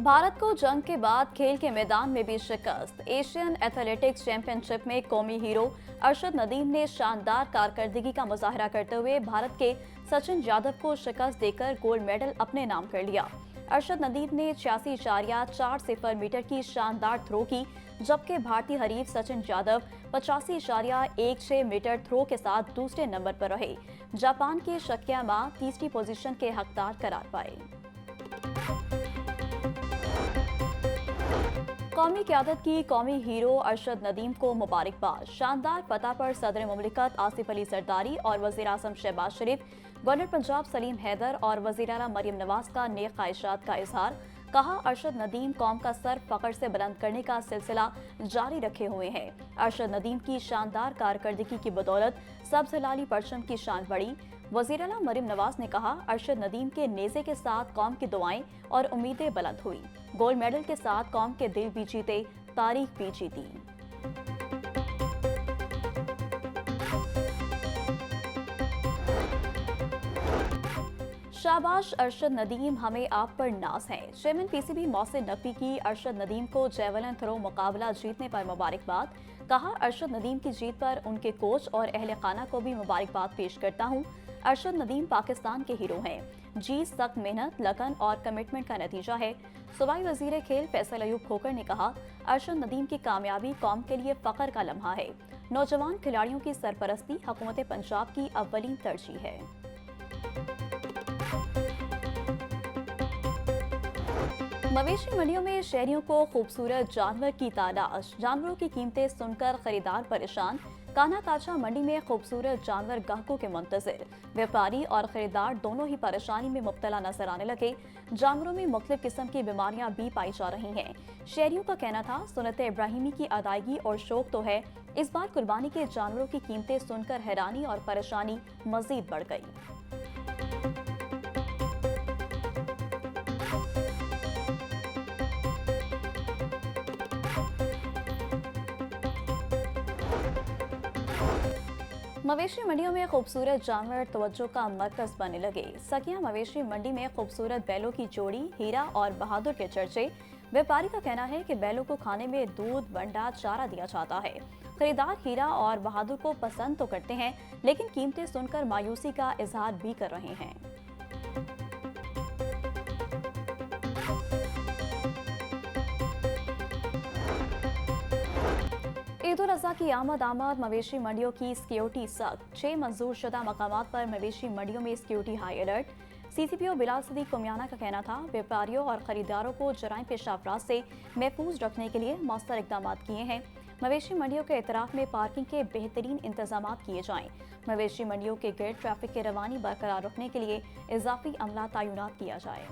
भारत को जंग के बाद खेल के मैदान में भी शिकस्त। एशियन एथलेटिक्स चैंपियनशिप में कौमी हीरो अरशद नदीम ने शानदार कारकर्दगी का मुजाहरा करते हुए भारत के सचिन यादव को शिकस्त देकर गोल्ड मेडल अपने नाम कर लिया। अरशद नदीम ने 86.40 मीटर की शानदार थ्रो की, जबकि भारतीय हरीफ सचिन यादव 85.16 मीटर थ्रो के साथ दूसरे नंबर पर रहे। जापान के शकियामा तीसरी पोजीशन के हकदार करार पाए। कौमी क़यादत की कौमी हीरो अरशद नदीम को मुबारकबाद। शानदार फतह पर सदर मुमलिकत आसिफ अली जरदारी और वज़ीर आज़म शहबाज शरीफ, गवर्नर पंजाब सलीम हैदर और वज़ीर आला मरियम नवाज का नेक ख्वाहिशात का इजहार। कहा, अरशद नदीम कौम का सर फख्र से बुलंद करने का सिलसिला जारी रखे हुए हैं। अरशद नदीम की शानदार कारकर्दगी की बदौलत सब्ज़ हिलाली परचम की शान बढ़ी। वज़ीर आला मरियम नवाज ने कहा, अरशद नदीम के नेज़े के साथ कौम की दुआएं और उम्मीदें बुलंद हुई। गोल्ड मेडल के साथ कौम के दिल भी जीते, तारीख भी जीती। शाबाश अरशद नदीम, हमें आप पर नाज है। चेयरमैन पीसीबी मोहसिन नकवी की अरशद नदीम को जेवलिन थ्रो मुकाबला जीतने पर मुबारकबाद। कहा, अरशद नदीम की जीत पर उनके कोच और अहले खाना को भी मुबारकबाद पेश करता हूँ। अरशद नदीम पाकिस्तान के हीरो हैं। जीत सख्त मेहनत, लगन और कमिटमेंट का नतीजा है। सूबाई वजीर खेल फैसल अयूब खोकर ने कहा, अरशद नदीम की कामयाबी कौम के लिए फख्र का लम्हा है। नौजवान खिलाड़ियों की सरपरस्ती हुकूमत पंजाब की अव्वलीन तरजीह है। मवेशी मंडियों में शहरियों को खूबसूरत जानवर की तलाश। जानवरों की कीमतें सुनकर खरीदार परेशान। कान्हा काछा मंडी में खूबसूरत जानवर ग्राहकों के मुंतजिर। व्यापारी और खरीदार दोनों ही परेशानी में मुब्तला नजर आने लगे। जानवरों में मुख्तलिफ किस्म की बीमारियां भी पाई जा रही हैं। शहरियों का कहना था, सुन्नत इब्राहिमी की अदायगी और शौक तो है, इस बार कुर्बानी के जानवरों की कीमतें सुनकर हैरानी और परेशानी मजीद बढ़ गई। मवेशी मंडियों में खूबसूरत जानवर तवज्जो का मरकज बनने लगे। सकिया मवेशी मंडी में खूबसूरत बैलों की जोड़ी हीरा और बहादुर के चर्चे। व्यापारी का कहना है कि बैलों को खाने में दूध, वंडा, चारा दिया जाता है। खरीदार हीरा और बहादुर को पसंद तो करते हैं, लेकिन कीमतें सुनकर मायूसी का इजहार भी कर रहे हैं। ईद उल अज़हा की आमद मवेशी मंडियों की सिक्योरिटी सख्त। 6 मंजूर शुदा मकामात पर मवेशी मंडियों में security high alert. CCPO Bilal Sadiq Kumiana का कहना था, व्यापारियों और खरीदारों को जराइम पेशा अफराद से महफूज रखने के लिए मौसर इकदाम किए हैं। मवेशी मंडियों के एतराफ में पार्किंग के बेहतरीन इंतजाम किए जाएं। मवेशी मंडियों के गिर्द ट्रैफिक की रवानी बरकरार रखने के लिए इजाफी अमला तैनात किया जाए।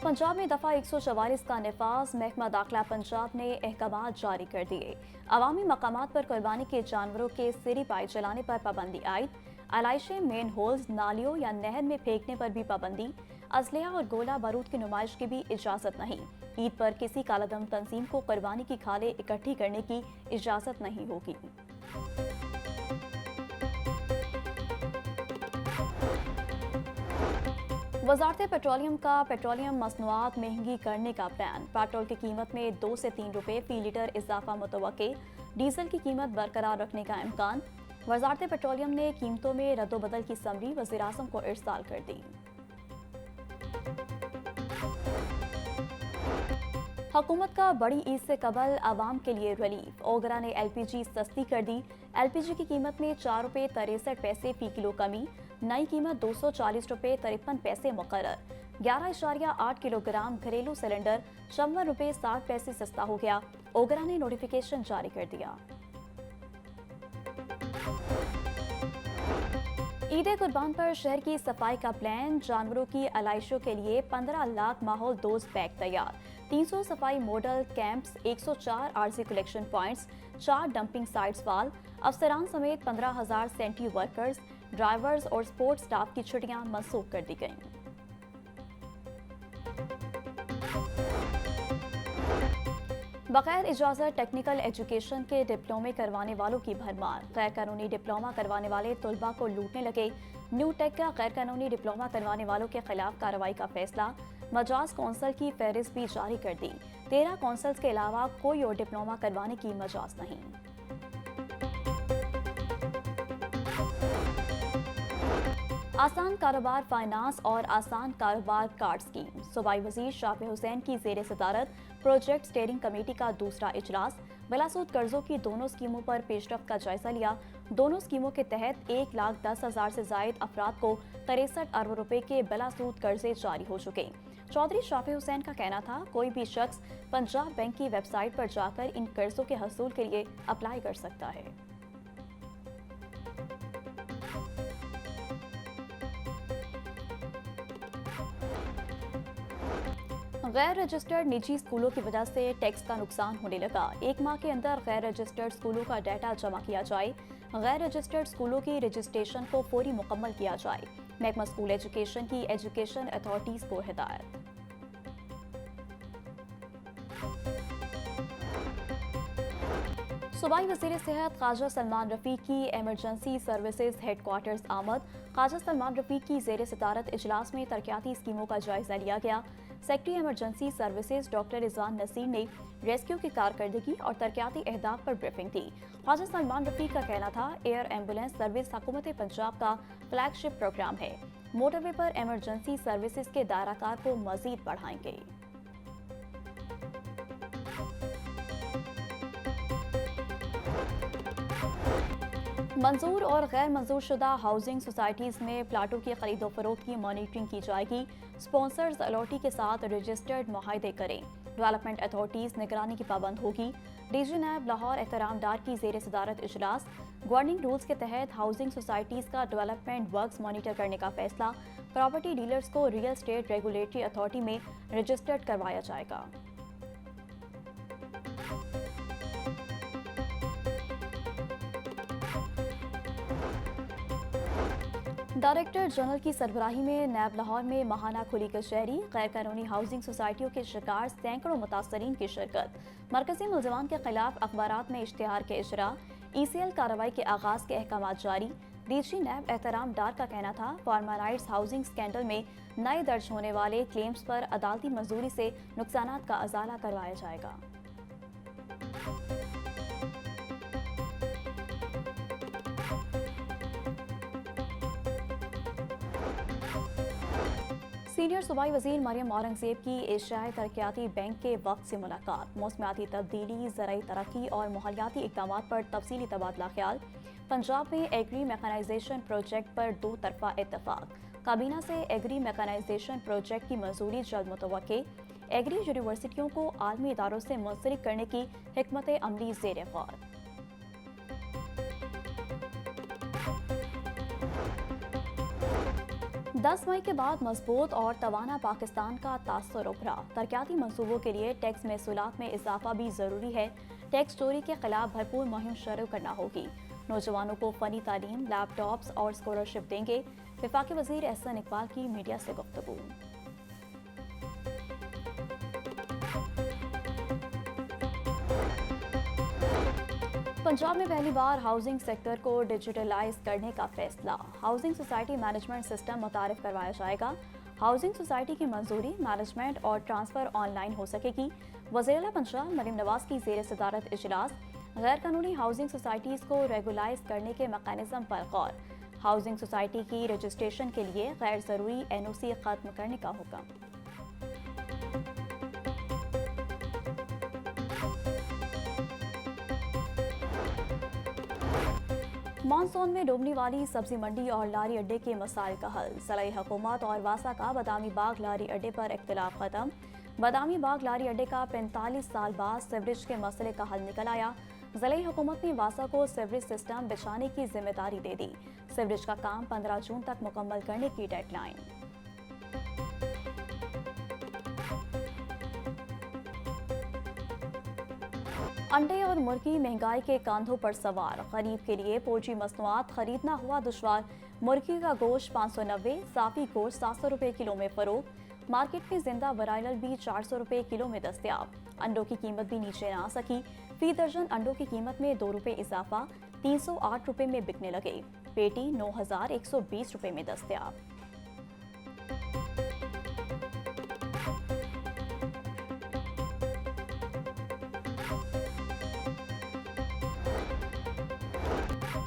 पंजाब में दफा 144 का निफाज। महकमा दाखिला पंजाब ने अहकामात जारी कर दिए। अवामी मकामात पर कुर्बानी के जानवरों के सिरी पाए जलाने पर पाबंदी आयद। आलाइशें, मेन होल्स, नालियों या नहर में फेंकने पर भी पाबंदी। असलहा और गोला बारूद की नुमाइश की भी इजाजत नहीं। ईद पर किसी कालादम तंजीम को कुर्बानी की खालें इकट्ठी करने की इजाजत नहीं होगी। वजारत पेट्रोलियम का पेट्रोलियम मसनूआत महंगी करने का प्लान। पेट्रोल की कीमत में 2 से 3 रुपए फी लीटर इजाफा मुतवक्के। डीजल की कीमत बरकरार रखने का इम्कान। वजारत पेट्रोलियम ने कीमतों में रद्दोबदल की समरी वज़ीर आज़म को इरसाल कर दी। हुकूमत का बड़ी ईद से कबल आवाम के लिए रिलीफ। ओगरा ने LPG सस्ती कर दी। LPG की कीमत में 4 रुपए 63 पैसे फी किलो कमी। नई कीमत 240 रुपए 53 पैसे मुकर्रर। 11.8 किलोग्राम घरेलू सिलेंडर 54 रुपए 60 पैसे सस्ता हो गया। ओगरा ने नोटिफिकेशन जारी कर दिया। ईद कुर्बान पर शहर की सफाई का प्लान। जानवरों की आलाइशों के लिए 15 लाख माहौल दोस्त बैग तैयार। 300 सफाई मॉडल कैंप्स, 104 आरजी कलेक्शन पॉइंट्स, 4 डंपिंग साइट्स वाल। अफसरान समेत 15,000 सेंट्री वर्कर्स, ड्राइवर्स और सपोर्ट स्टाफ की छुट्टियां मनसूख कर दी गईं। बगैर इजाज़त टेक्निकल एजुकेशन के डिप्लोमे करवाने वालों की भरमार। गैर कानूनी डिप्लोमा करवाने वाले तलबा को लूटने लगे न्यू टेक का गैर कानूनी डिप्लोमा करवाने वालों के खिलाफ कार्रवाई का फैसला। मजाज कौंसल की फहरिस्त भी जारी कर दी। 13 कौंसल्स के अलावा कोई और डिप्लोमा करवाने की मजाज नहीं। आसान कारोबार फाइनेंस और आसान कारोबार कार्ड स्कीम। सूबाई वजीर शाफी हुसैन की जेर सदारत प्रोजेक्ट स्टीयरिंग कमेटी का दूसरा इजलास। बिलासूद कर्जों की दोनों स्कीमों पर पेशरफ्त का जायजा लिया। दोनों स्कीमों के तहत 1,10,000 से जायद अफराद को 63 अरब रुपए के बिलासूद कर्जे जारी हो चुके। चौधरी शाफी हुसैन का कहना था, कोई भी शख्स पंजाब बैंक की वेबसाइट पर जाकर इन कर्जों के हसूल के लिए अप्लाई कर सकता है। गैर रजिस्टर्ड निजी स्कूलों की वजह से टैक्स का नुकसान होने लगा। 1 माह के अंदर गैर रजिस्टर्ड स्कूलों का डाटा जमा किया जाए। गैर रजिस्टर्ड स्कूलों की रजिस्ट्रेशन को फौरी मुकम्मल किया जाए। महकमा स्कूल एजुकेशन की एजुकेशन अथॉरिटीज को हिदायत। सूबाई वज़ीर सेहत ख्वाजा सलमान रफ़ीक की एमरजेंसी सर्विसेज हेडक्वार्टर्स आमद। ख्वाजा सलमान रफ़ीक की जेर सदारत इजलास में तरक्याती स्कीमों का जायजा लिया गया। Secretary emergency services doctor Rizwan Naseer ने रेस्क्यू की कारकर्दगी और तरक्याती अहदाफ पर ब्रीफिंग दी। ख्वाजा सलमान रफ़ीक का कहना था, एयर एम्बुलेंस सर्विस हुकूमत पंजाब का फ्लैगशिप प्रोग्राम है। मोटरवे पर एमरजेंसी सर्विसेज के दायराकार को मजीद बढ़ाएंगे। मंजूर और गैर मंजूर शुदा हाउसिंग सोसाइटीज़ में प्लाटों की खरीदो फरोख्त की मॉनिटरिंग की जाएगी। स्पॉन्सर्स अलॉटी के साथ रजिस्टर्ड मुआहदे करें। डेवलपमेंट अथॉरिटीज़ निगरानी की पाबंद होगी। डीजी नैब लाहौर एहतराम डार की जेर सदारत इजलास। गवर्निंग रूल्स के तहत हाउसिंग सोसाइटीज़ का डेवलपमेंट वर्क्स मॉनिटर करने का फैसला। प्रॉपर्टी डीलर्स को रियल एस्टेट रेगुलेटरी अथॉरिटी में रजिस्टर्ड करवाया जाएगा। डायरेक्टर जनरल की सरबराही में नैब लाहौर में माहाना खुली कचहरी। गैर कानूनी हाउसिंग सोसाइटियों के शिकार सैकड़ों मुतासरीन की शिरकत। मरकजी मुलजमान के खिलाफ अखबारात में इश्तिहार के इजरा। ECL कार्रवाई के आगाज के अहकाम जारी। डीजी नैब एहतराम डार का कहना था, फार्मा राइट्स हाउसिंग स्कैंडल में नए दर्ज होने वाले क्लेम्स पर अदालती मंजूरी से नुकसानात का अजाला करवाया जाएगा। सीनियर सूबाई वजीर मरियम औरंगजेब की एशियाई तरक्याती बैंक के वक्त से मुलाकात। मौसमियाती तब्दीली, ज़राई तरक्की और माहौलियाती इक़दाम पर तफसीली तबादला ख्याल। पंजाब में एग्री मैकेनाइजेशन प्रोजेक्ट पर 2 तरफा इत्तफाक। काबीना से एग्री मैकेनाइजेशन प्रोजेक्ट की मंजूरी जल्द मुतवक्के। एग्री यूनिवर्सिटियों को आलमी इदारों से मुंसलिक करने की हिकमत अमली ज़ेर गौर। 10 मई के बाद मजबूत और तवाना पाकिस्तान का तासुर उभरा। तरक्याती मंसूबों के लिए टैक्स महसूलात में इजाफा भी जरूरी है। टैक्स चोरी के खिलाफ भरपूर मुहिम शुरू करना होगी। नौजवानों को फनी तालीम, लैपटॉप्स और स्कॉलरशिप देंगे। वफाकी वजीर एहसन इकबाल की मीडिया से गुफ्तगू। पंजाब में पहली बार हाउसिंग सेक्टर को डिजिटलाइज करने का फैसला। हाउसिंग सोसाइटी मैनेजमेंट सिस्टम मुतारिफ करवाया जाएगा। हाउसिंग सोसाइटी की मंजूरी, मैनेजमेंट और ट्रांसफर ऑनलाइन हो सकेगी। वज़ीर-ए-आला पंजाब मरियम नवाज की जेर सदारत इजलास। गैर कानूनी हाउसिंग सोसाइटीज़ को रेगुलाइज करने के मैकेनिज्म पर गौर। हाउसिंग सोसाइटी की रजिस्ट्रेशन के लिए गैर ज़रूरी NOC खत्म करने का हुक्म। मानसून में डूबने वाली सब्जी मंडी और लारी अड्डे के मसाइल का हल। ज़िला हुकूमत और वासा का बादामी बाग लारी अड्डे पर इख्तिलाफ खत्म। बादामी बाग लारी अड्डे का 45 साल बाद सीवरेज के मसले का हल निकल आया। ज़िला हुकूमत ने वासा को सीवरेज सिस्टम बिछाने की जिम्मेदारी दे दी। सीवरेज का काम 15 जून तक मुकम्मल करने की डेडलाइन। अंडे और मुर्गी महंगाई के कांधों पर सवार। गरीब के लिए पोल्ट्री मसनूआत खरीदना हुआ दुश्वार। मुर्गी का गोश्त 590, साफी गोश्त 700 रुपए किलो में फरोख्त। मार्केट में जिंदा ब्रायलर भी 400 रुपए किलो में दस्तयाब। अंडों की कीमत भी नीचे ना आ सकी। फी दर्जन अंडों की कीमत में 2 रुपए इजाफा 308 रुपए में बिकने लगे। पेटी 9,120 रुपए में दस्तयाब।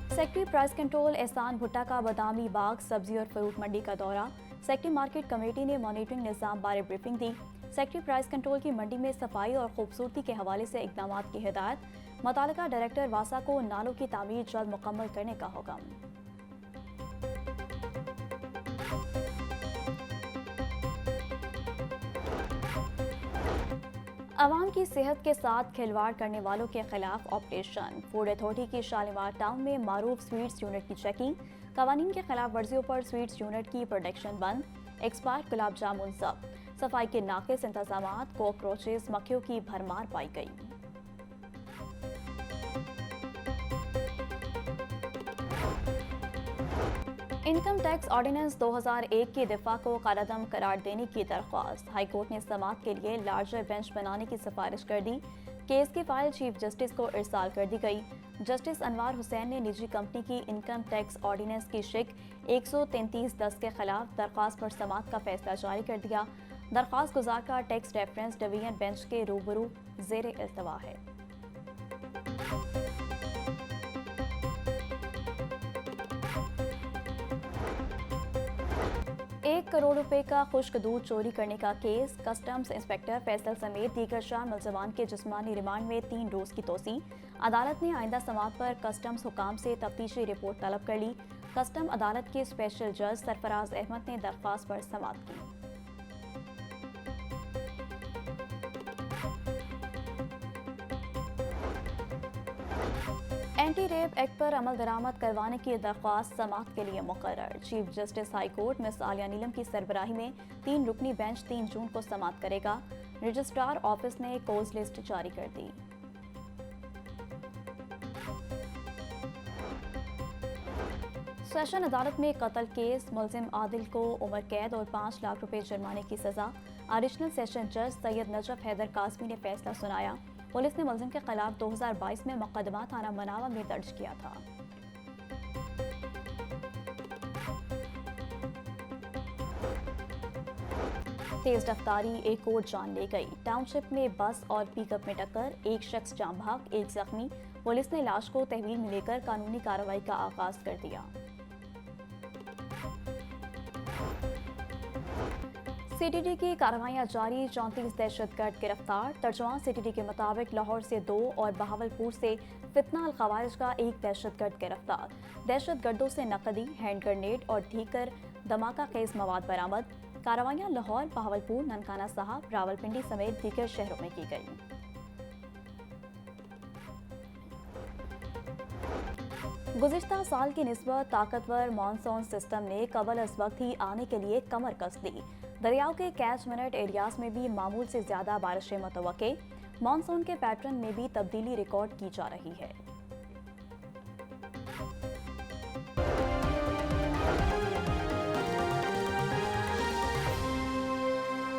सेक्रेटरी प्राइस कंट्रोल एहसान भुट्टा का बादामी बाग सब्जी और फ्रूट मंडी का दौरा। सेक्रेटरी मार्केट कमेटी ने मॉनिटरिंग निज़ाम बारे ब्रीफिंग दी। सेक्रेटरी प्राइस कंट्रोल की मंडी में सफाई और खूबसूरती के हवाले से इकदाम की हिदायत। मुतालिका डायरेक्टर वासा को नालों की तामीर जल्द मुकम्मल करने का हुक्म। अवाम की सेहत के साथ खिलवाड़ करने वालों के खिलाफ ऑपरेशन। फूड अथॉरिटी की शालीमार टाउन में मारूफ स्वीट्स यूनिट की चेकिंग। कवानीन के खिलाफ वर्जियों पर स्वीट्स यूनिट की प्रोडक्शन बंद। एक्सपायर्ड गुलाब जामुन जब्त। सफाई के नाकिस इंतजामात, कॉकरोचेस मक्खियों की भरमार पाई गई। इनकम टैक्स ऑर्डिनेंस 2001 की दिफा को कालादम करार देने की दरख्वास्त। हाई कोर्ट ने समाअत के लिए लार्जर बेंच बनाने की सिफारिश कर दी। केस की फाइल चीफ जस्टिस को इरसाल कर दी गई। जस्टिस अनवार हुसैन ने निजी कंपनी की इनकम टैक्स ऑर्डिनेंस की शिक 133(10) के खिलाफ दरख्वास्त पर समाअत का फैसला जारी कर दिया। दरख्वास्त गुजार का टैक्स रेफरेंस डिवीजन बेंच के रूबरू जेर इल्तवा है। 1 करोड़ रुपए का खुश्क दूध चोरी करने का केस। कस्टम्स इंस्पेक्टर फैसल समेत दीगर 4 मुलजमान के जिस्मानी रिमांड में 3 रोज की तोसी। अदालत ने आइंदा समाअत पर कस्टम्स हुकाम से तफ्तीशी रिपोर्ट तलब कर ली। कस्टम अदालत के स्पेशल जज सरफराज अहमद ने दरख्वास्त पर समाअत की। एंटी रेप एक्ट पर अमल दरामद करवाने की दरख्वास्त समाअत के लिए मुकर्रर। Chief justice high court miss Aliya Neelam की सरबराही में 3 रुकनी बेंच 3 जून को समाअत करेगा। रजिस्ट्रार ऑफिस ने कोज लिस्ट जारी कर दी। सेशन अदालत में कत्ल केस। मुलजिम आदिल को उम्र कैद और 5 लाख रुपए जुर्माने की सजा। एडिशनल सेशन जज सैयद नजफ हैदर कासमी ने फैसला सुनाया। पुलिस ने मुलजिम के खिलाफ 2022 में मुकदमा थाना मनावा में दर्ज किया था। तेज रफ्तारी एक और जान ले गई। टाउनशिप में बस और पिकअप में टक्कर, एक शख्स जान भाग, एक जख्मी। पुलिस ने लाश को तहवील में लेकर कानूनी कार्रवाई का आगाज कर दिया। सीटीडी की कार्रवाइयां जारी। 34 दहशतगर्द गिरफ्तार। तर्जुमान सीटीडी के मुताबिक लाहौर से 2 और बहावलपुर से फितना अल खवारिज का 1 दहशतगर्द गिरफ्तार। दहशतगर्दों से नकदी, हैंड ग्रेनेड और दीगर धमाका खेज मवाद बरामद। कार्रवाइयां लाहौर, बहावलपुर, ननकाना साहब, रावलपिंडी समेत दीगर शहरों में की गई। गुज़िश्ता साल की निस्बत ताकतवर मानसून सिस्टम ने कबल अज़ वक्त ही आने के लिए कमर कस ली। दरियाओं के कैचमेंट एरियाज में भी मामूल से ज्यादा बारिशें मुतवक्के। मानसून के पैटर्न में भी तब्दीली रिकॉर्ड की जा रही है।